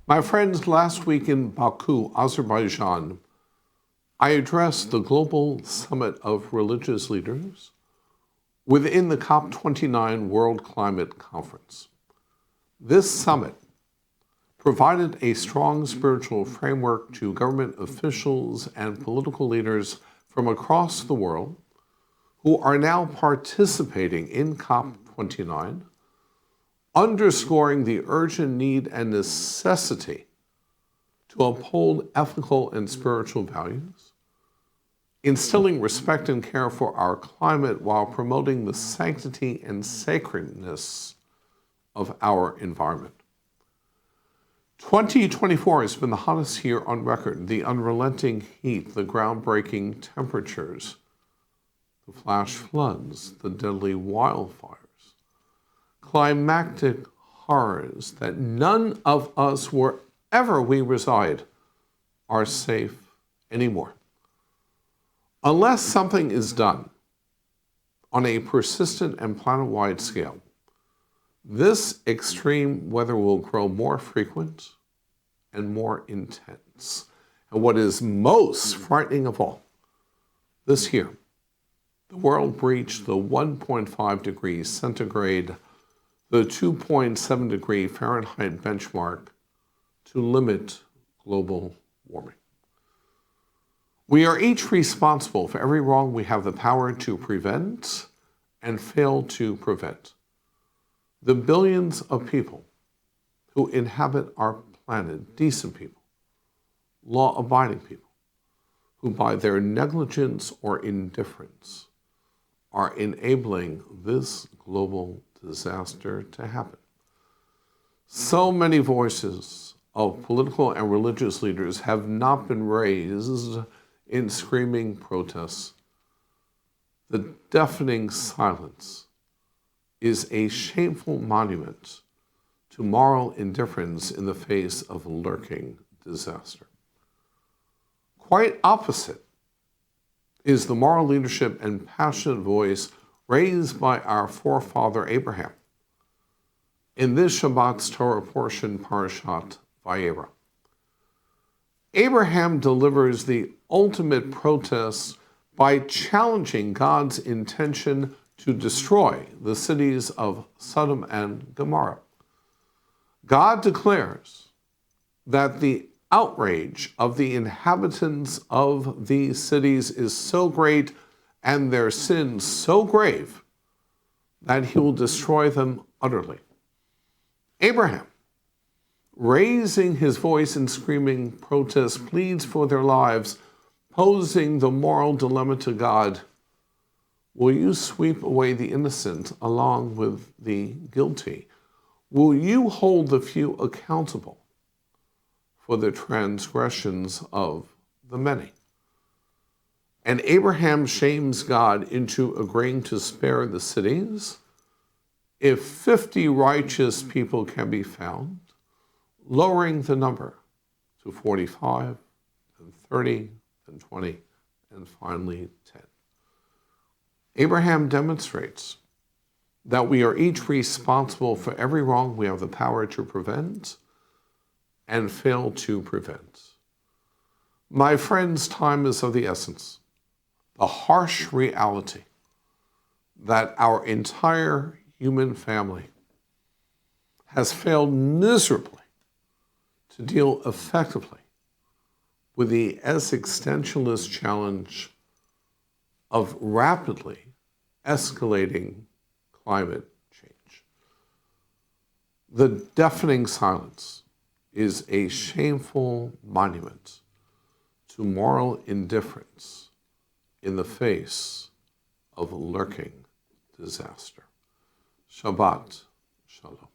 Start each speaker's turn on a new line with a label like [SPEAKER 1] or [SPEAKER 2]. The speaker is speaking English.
[SPEAKER 1] My friends, last week in Baku, Azerbaijan, I addressed the Global Summit of Religious Leaders within the COP29 World Climate Conference. This summit provided a strong spiritual framework to government officials and political leaders from across the world who are now participating in COP29, underscoring the urgent need and necessity to uphold ethical and spiritual values, instilling respect and care for our climate while promoting the sanctity and sacredness of our environment. 2024 has been the hottest year on record. The unrelenting heat, the groundbreaking temperatures, the flash floods, the deadly wildfires, climactic horrors that none of us, wherever we reside, are safe anymore. Unless something is done on a persistent and planet-wide scale, this extreme weather will grow more frequent and more intense. And what is most frightening of all, this year, the world breached the 1.5 degrees centigrade, the 2.7 degree Fahrenheit benchmark to limit global warming. We are each responsible for every wrong we have the power to prevent and fail to prevent. The billions of people who inhabit our planet, decent people, law-abiding people, who by their negligence or indifference are enabling this global disaster to happen. So many voices of political and religious leaders have not been raised in screaming protests. The deafening silence is a shameful monument to moral indifference in the face of lurking disaster. Quite opposite is the moral leadership and passionate voice raised by our forefather Abraham in this Shabbat's Torah portion, Parashat Vayera. Abraham delivers the ultimate protest by challenging God's intention to destroy the cities of Sodom and Gomorrah. God declares that the outrage of the inhabitants of these cities is so great and their sins so grave that he will destroy them utterly. Abraham, raising his voice in screaming protest, pleads for their lives, posing the moral dilemma to God: will you sweep away the innocent along with the guilty? Will you hold the few accountable for the transgressions of the many? And Abraham shames God into agreeing to spare the cities if 50 righteous people can be found, lowering the number to 45, and 30, and 20, and finally 10. Abraham demonstrates that we are each responsible for every wrong we have the power to prevent and fail to prevent. My friends, time is of the essence. The harsh reality that our entire human family has failed miserably to deal effectively with the existentialist challenge of rapidly escalating climate change. The deafening silence is a shameful monument to moral indifference in the face of lurking disaster. Shabbat Shalom.